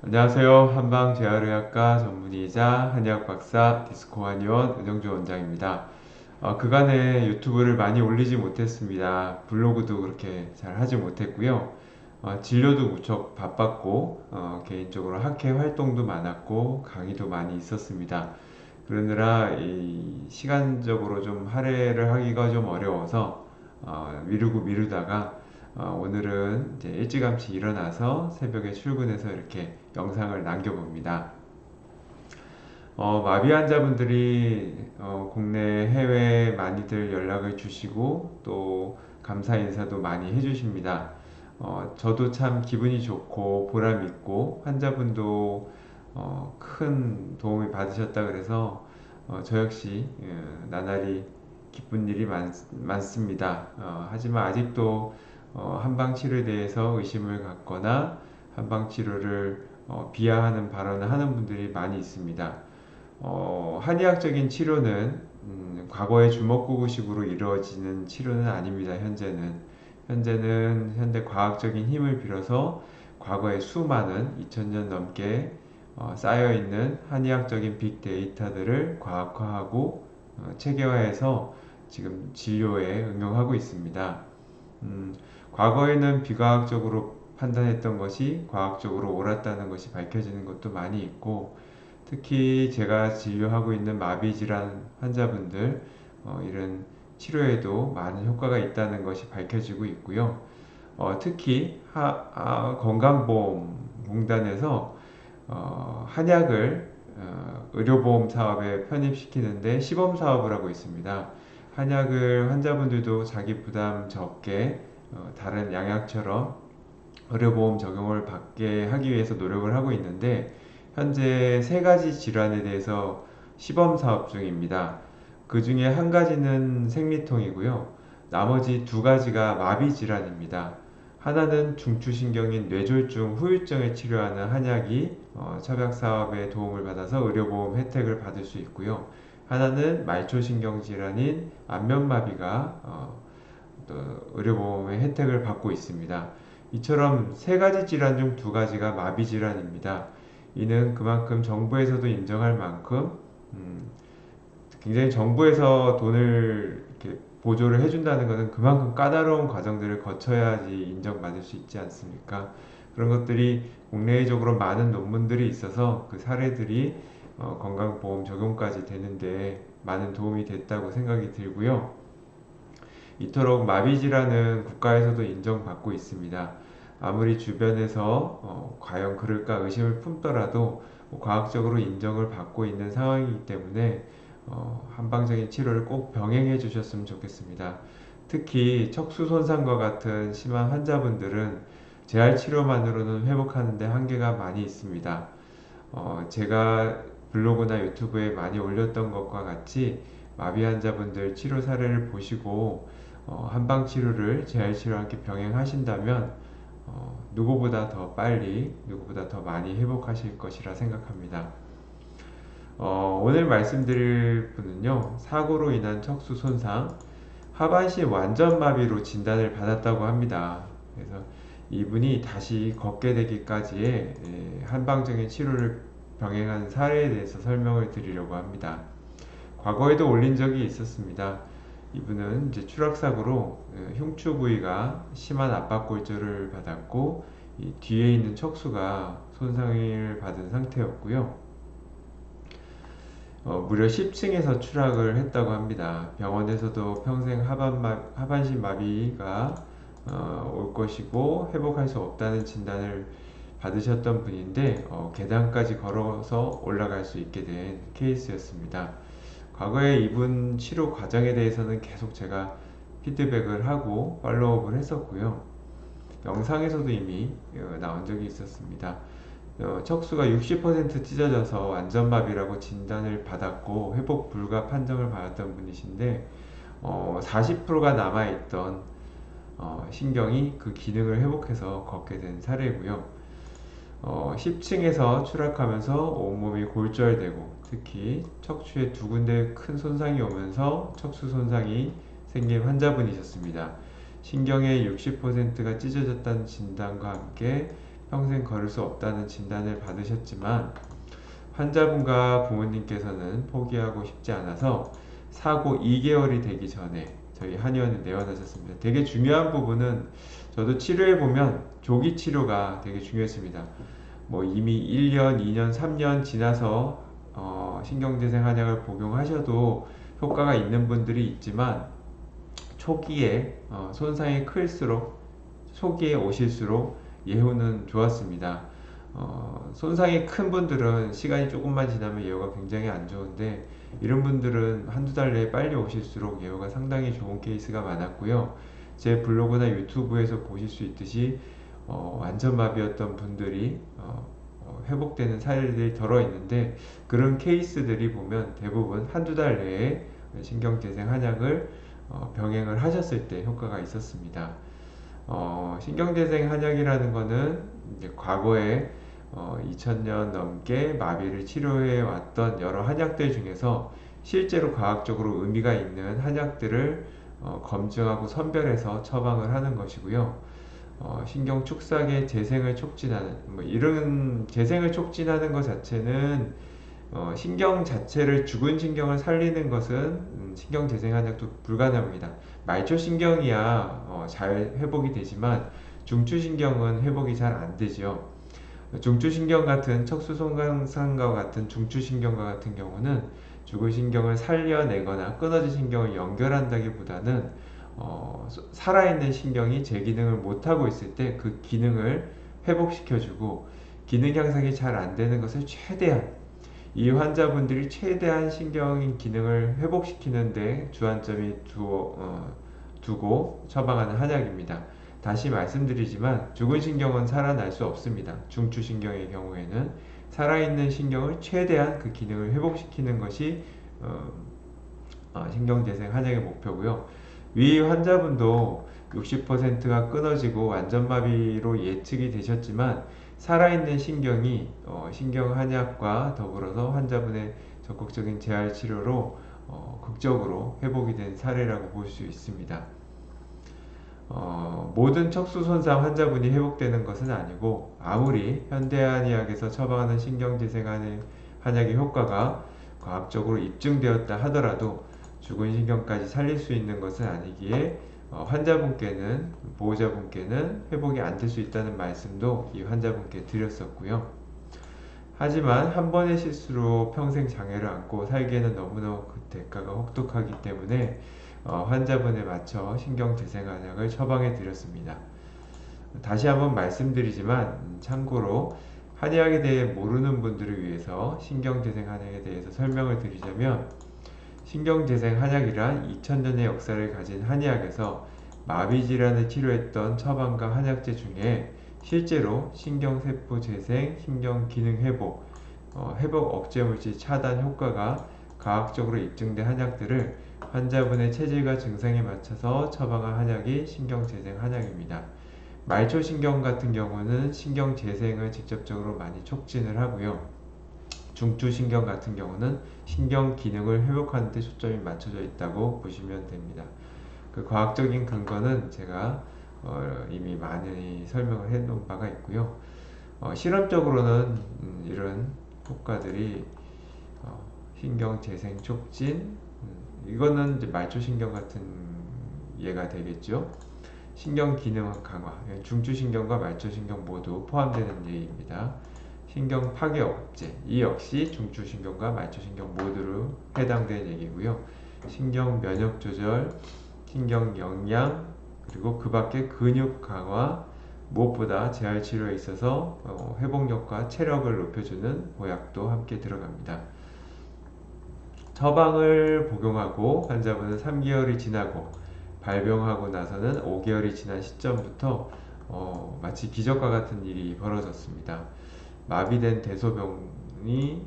안녕하세요. 한방재활의학과 전문의이자 한의학 박사 디스코 한의원 은영주 원장입니다. 그간에 유튜브를 많이 올리지 못했습니다. 블로그도 그렇게 잘 하지 못했고요. 진료도 무척 바빴고 개인적으로 학회 활동도 많았고 강의도 많이 있었습니다. 그러느라 이 시간적으로 좀 할애를 하기가 좀 어려워서 미루고 미루다가 오늘은 이제 일찌감치 일어나서 새벽에 출근해서 이렇게 영상을 남겨봅니다. 마비 환자분들이 국내 해외 많이들 연락을 주시고 또 감사 인사도 많이 해주십니다. 저도 참 기분이 좋고 보람 있고 환자분도 큰 도움이 받으셨다 그래서 저 역시 나날이 기쁜 일이 많습니다. 하지만 아직도 한방 치료에 대해서 의심을 갖거나 한방 치료를 비하하는 발언을 하는 분들이 많이 있습니다. 한의학적인 치료는 과거의 주먹구구식으로 이루어지는 치료는 아닙니다. 현재는 현대 과학적인 힘을 빌어서 과거의 수많은 2000년 넘게 쌓여있는 한의학적인 빅데이터들을 과학화하고 체계화해서 지금 진료에 응용하고 있습니다. 과거에는 비과학적으로 판단했던 것이 과학적으로 옳았다는 것이 밝혀지는 것도 많이 있고, 특히 제가 진료하고 있는 마비 질환 환자분들 이런 치료에도 많은 효과가 있다는 것이 밝혀지고 있고요. 특히 건강보험공단에서 한약을 의료보험 사업에 편입시키는데 시범 사업을 하고 있습니다. 한약을 환자분들도 자기 부담 적게 다른 양약처럼 의료보험 적용을 받게 하기 위해서 노력을 하고 있는데 현재 세 가지 질환에 대해서 시범 사업 중입니다. 그 중에 한 가지는 생리통이고요. 나머지 두 가지가 마비 질환입니다. 하나는 중추신경인 뇌졸중 후유증을 치료하는 한약이 협약 사업에 도움을 받아서 의료보험 혜택을 받을 수 있고요. 하나는 말초신경 질환인 안면마비가 의료보험의 혜택을 받고 있습니다. 이처럼 세 가지 질환 중 두 가지가 마비 질환입니다. 이는 그만큼 정부에서도 인정할 만큼 굉장히 정부에서 돈을 이렇게 보조를 해준다는 것은 그만큼 까다로운 과정들을 거쳐야지 인정받을 수 있지 않습니까? 그런 것들이 국내적으로 많은 논문들이 있어서 그 사례들이 건강보험 적용까지 되는데 많은 도움이 됐다고 생각이 들고요. 이토록 마비질환은 국가에서도 인정받고 있습니다. 아무리 주변에서 과연 그럴까 의심을 품더라도 과학적으로 인정을 받고 있는 상황이기 때문에 한방적인 치료를 꼭 병행해 주셨으면 좋겠습니다. 특히 척수 손상과 같은 심한 환자분들은 재활 치료만으로는 회복하는데 한계가 많이 있습니다. 제가 블로그나 유튜브에 많이 올렸던 것과 같이 마비 환자분들 치료 사례를 보시고 한방 치료를 재활 치료와 함께 병행하신다면 누구보다 더 빨리, 누구보다 더 많이 회복하실 것이라 생각합니다. 오늘 말씀드릴 분은요, 사고로 인한 척수 손상, 하반신 완전 마비로 진단을 받았다고 합니다. 그래서 이분이 다시 걷게 되기까지의 한방적인 치료를 병행한 사례에 대해서 설명을 드리려고 합니다. 과거에도 올린 적이 있었습니다. 이분은 이제 추락사고로 흉추 부위가 심한 압박골절을 받았고 이 뒤에 있는 척수가 손상을 받은 상태였고요. 무려 10층에서 추락을 했다고 합니다. 병원에서도 평생 하반신 마비가 올 것이고 회복할 수 없다는 진단을 받으셨던 분인데 계단까지 걸어서 올라갈 수 있게 된 케이스였습니다. 과거에 이분 치료 과정에 대해서는 계속 제가 피드백을 하고 팔로우업을 했었고요. 영상에서도 이미 나온 적이 있었습니다. 척수가 60% 찢어져서 완전마비라고 진단을 받았고 회복 불가 판정을 받았던 분이신데 40%가 남아있던 신경이 그 기능을 회복해서 걷게 된 사례고요. 10층에서 추락하면서 온몸이 골절되고 특히 척추에 두 군데 큰 손상이 오면서 척수 손상이 생긴 환자분이셨습니다. 신경의 60%가 찢어졌다는 진단과 함께 평생 걸을 수 없다는 진단을 받으셨지만 환자분과 부모님께서는 포기하고 싶지 않아서 사고 2개월이 되기 전에 저희 한의원에 내원하셨습니다. 되게 중요한 부분은 저도 치료해 보면 조기 치료가 되게 중요했습니다. 뭐 이미 1년, 2년, 3년 지나서 신경재생 한약을 복용하셔도 효과가 있는 분들이 있지만 초기에 손상이 클수록 초기에 오실수록 예후는 좋았습니다. 손상이 큰 분들은 시간이 조금만 지나면 예후가 굉장히 안 좋은데 이런 분들은 한두 달 내에 빨리 오실수록 예후가 상당히 좋은 케이스가 많았고요. 제 블로그나 유튜브에서 보실 수 있듯이 완전마비였던 분들이 회복되는 사례들이 덜어 있는데 그런 케이스들이 보면 대부분 한두 달 내에 신경재생 한약을 병행을 하셨을 때 효과가 있었습니다. 신경재생 한약이라는 거는 이제 과거에 2000년 넘게 마비를 치료해 왔던 여러 한약들 중에서 실제로 과학적으로 의미가 있는 한약들을 검증하고 선별해서 처방을 하는 것이고요. 신경 축삭의 재생을 촉진하는 뭐 이런 재생을 촉진하는 것 자체는 신경 자체를 죽은 신경을 살리는 것은 신경 재생 한약도 불가능합니다. 말초 신경이야 잘 회복이 되지만 중추 신경은 회복이 잘 안 되죠. 중추 신경 같은 척수 손상과 같은 중추 신경과 같은 경우는 죽은 신경을 살려내거나 끊어진 신경을 연결한다기보다는 살아있는 신경이 제 기능을 못하고 있을 때 그 기능을 회복시켜주고 기능 향상이 잘 안 되는 것을 최대한 이 환자분들이 최대한 신경 기능을 회복시키는데 주안점이 두고 처방하는 한약입니다. 다시 말씀드리지만 죽은 신경은 살아날 수 없습니다. 중추신경의 경우에는 살아있는 신경을 최대한 그 기능을 회복시키는 것이 신경재생 한약의 목표고요. 위 환자분도 60%가 끊어지고 완전마비로 예측이 되셨지만 살아있는 신경이 신경한약과 더불어서 환자분의 적극적인 재활 치료로 극적으로 회복이 된 사례라고 볼 수 있습니다. 모든 척수 손상 환자분이 회복되는 것은 아니고 아무리 현대한의학에서 처방하는 신경재생 한약의 효과가 과학적으로 입증되었다 하더라도 죽은 신경까지 살릴 수 있는 것은 아니기에 환자분께는 보호자분께는 회복이 안 될 수 있다는 말씀도 이 환자분께 드렸었고요. 하지만 한 번의 실수로 평생 장애를 안고 살기에는 너무나 그 대가가 혹독하기 때문에 환자분에 맞춰 신경재생한약을 처방해 드렸습니다. 다시 한번 말씀드리지만 참고로 한의학에 대해 모르는 분들을 위해서 신경재생한약에 대해서 설명을 드리자면 신경재생 한약이란 2000년의 역사를 가진 한의학에서 마비질환을 치료했던 처방과 한약재 중에 실제로 신경세포 재생, 신경기능 회복, 회복 억제물질 차단 효과가 과학적으로 입증된 한약들을 환자분의 체질과 증상에 맞춰서 처방한 한약이 신경재생 한약입니다. 말초신경 같은 경우는 신경재생을 직접적으로 많이 촉진을 하고요. 중추신경 같은 경우는 신경 기능을 회복하는 데 초점이 맞춰져 있다고 보시면 됩니다. 그 과학적인 근거는 제가 이미 많이 설명을 해 놓은 바가 있고요. 실험적으로는 이런 효과들이 신경 재생 촉진, 이거는 이제 말초신경 같은 예가 되겠죠. 신경 기능 강화, 중추신경과 말초신경 모두 포함되는 예입니다. 신경 파괴 억제, 이 역시 중추신경과 말초신경 모두로 해당되는 얘기고요. 신경 면역 조절, 신경 영양, 그리고 그 밖에 근육 강화, 무엇보다 재활 치료에 있어서 회복력과 체력을 높여주는 보약도 함께 들어갑니다. 처방을 복용하고 환자분은 3개월이 지나고 발병하고 나서는 5개월이 지난 시점부터 마치 기적과 같은 일이 벌어졌습니다. 마비된 대소변이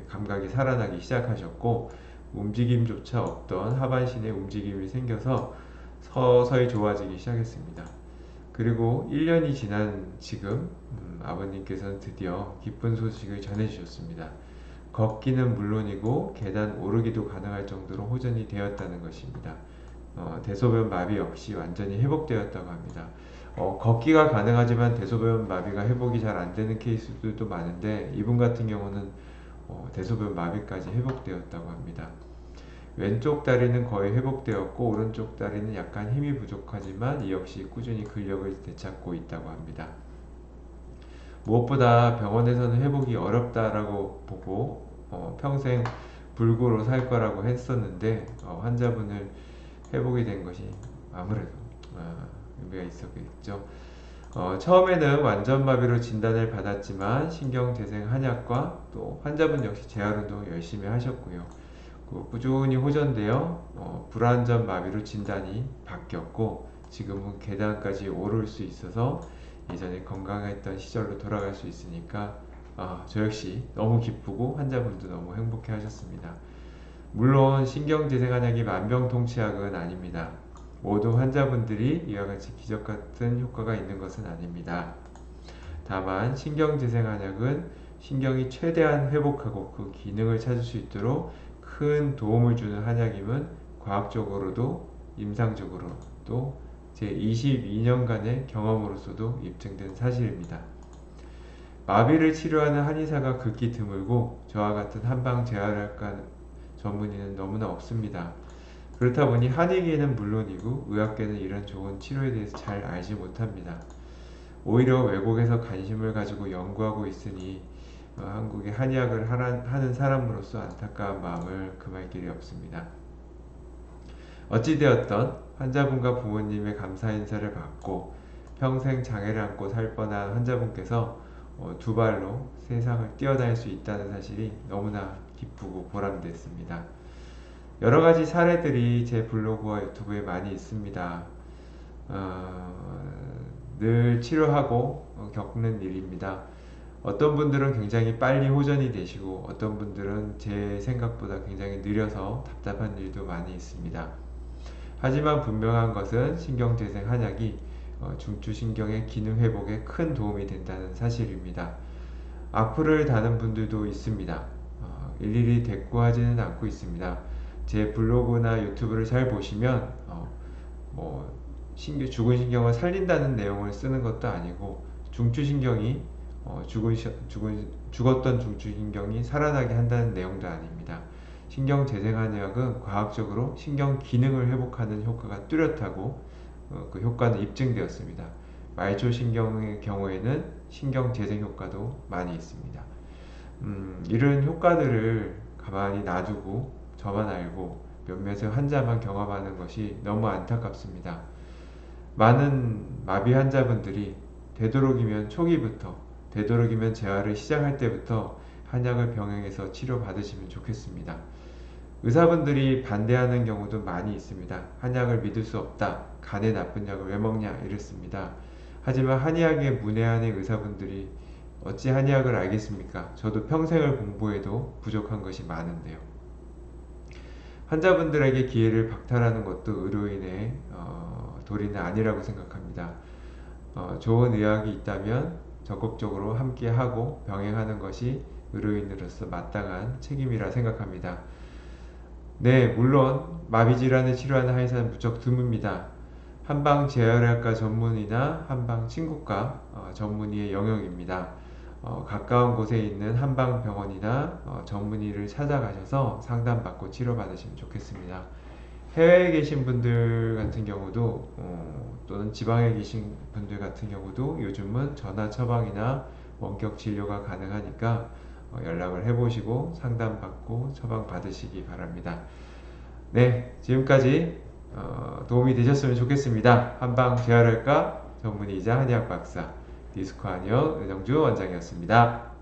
감각이 살아나기 시작하셨고 움직임조차 없던 하반신에 움직임이 생겨서 서서히 좋아지기 시작했습니다. 그리고 1년이 지난 지금 아버님께서는 드디어 기쁜 소식을 전해주셨습니다. 걷기는 물론이고 계단 오르기도 가능할 정도로 호전이 되었다는 것입니다. 대소변 마비 역시 완전히 회복되었다고 합니다. 걷기가 가능하지만 대소변 마비가 회복이 잘 안 되는 케이스들도 많은데 이분 같은 경우는 대소변 마비까지 회복되었다고 합니다. 왼쪽 다리는 거의 회복되었고 오른쪽 다리는 약간 힘이 부족하지만 이 역시 꾸준히 근력을 되찾고 있다고 합니다. 무엇보다 병원에서는 회복이 어렵다라고 보고 평생 불구로 살 거라고 했었는데 환자분을 회복이 된 것이 아무래도 의미가 있었겠죠. 처음에는 완전마비로 진단을 받았지만 신경재생 한약과 또 환자분 역시 재활운동 열심히 하셨고요. 꾸준히 호전되어 불완전 마비로 진단이 바뀌었고 지금은 계단까지 오를 수 있어서 예전에 건강했던 시절로 돌아갈 수 있으니까 저 역시 너무 기쁘고 환자분도 너무 행복해 하셨습니다. 물론 신경재생한약이 만병통치약은 아닙니다. 모든 환자분들이 이와 같이 기적같은 효과가 있는 것은 아닙니다. 다만 신경재생한약은 신경이 최대한 회복하고 그 기능을 찾을 수 있도록 큰 도움을 주는 한약임은 과학적으로도 임상적으로도 제 22년간의 경험으로서도 입증된 사실입니다. 마비를 치료하는 한의사가 극히 드물고 저와 같은 한방 재활학과 전문의는 너무나 없습니다. 그렇다 보니 한의계는 물론이고 의학계는 이런 좋은 치료에 대해서 잘 알지 못합니다. 오히려 외국에서 관심을 가지고 연구하고 있으니 한국의 한의학을 하는 사람으로서 안타까운 마음을 금할 길이 없습니다. 어찌되었던 환자분과 부모님의 감사 인사를 받고 평생 장애를 안고 살 뻔한 환자분께서 두 발로 세상을 뛰어다닐 수 있다는 사실이 너무나 기쁘고 보람됐습니다. 여러 가지 사례들이 제 블로그와 유튜브에 많이 있습니다. 늘 치료하고 겪는 일입니다. 어떤 분들은 굉장히 빨리 호전이 되시고 어떤 분들은 제 생각보다 굉장히 느려서 답답한 일도 많이 있습니다. 하지만 분명한 것은 신경재생 한약이 중추신경의 기능 회복에 큰 도움이 된다는 사실입니다. 악플을 다는 분들도 있습니다. 일일이 대꾸하지는 않고 있습니다. 제 블로그나 유튜브를 잘 보시면 죽은 신경을 살린다는 내용을 쓰는 것도 아니고 중추신경이 죽었던 중추신경이 살아나게 한다는 내용도 아닙니다. 신경재생한약은 과학적으로 신경 기능을 회복하는 효과가 뚜렷하고 그 효과는 입증되었습니다. 말초신경의 경우에는 신경재생 효과도 많이 있습니다. 이런 효과들을 가만히 놔두고 저만 알고 몇몇의 환자만 경험하는 것이 너무 안타깝습니다. 많은 마비 환자분들이 되도록이면 초기부터 되도록이면 재활을 시작할 때부터 한약을 병행해서 치료받으시면 좋겠습니다. 의사분들이 반대하는 경우도 많이 있습니다. 한약을 믿을 수 없다. 간에 나쁜 약을 왜 먹냐 이랬습니다. 하지만 한의학에 문외한의 의사분들이 어찌 한의학을 알겠습니까? 저도 평생을 공부해도 부족한 것이 많은데요. 환자분들에게 기회를 박탈하는 것도 의료인의 도리는 아니라고 생각합니다. 좋은 의학이 있다면 적극적으로 함께하고 병행하는 것이 의료인으로서 마땅한 책임이라 생각합니다. 네, 물론 마비질환을 치료하는 한의사는 무척 드뭅니다. 한방 재활학과 전문의나 한방 친구과 전문의의 영역입니다. 가까운 곳에 있는 한방병원이나 전문의를 찾아가셔서 상담받고 치료받으시면 좋겠습니다. 해외에 계신 분들 같은 경우도 또는 지방에 계신 분들 같은 경우도 요즘은 전화 처방이나 원격 진료가 가능하니까 연락을 해보시고 상담받고 처방받으시기 바랍니다. 네, 지금까지 도움이 되셨으면 좋겠습니다. 한방 재활학과 전문의이자 한의학 박사 디스코 한의원 은영주 원장이었습니다.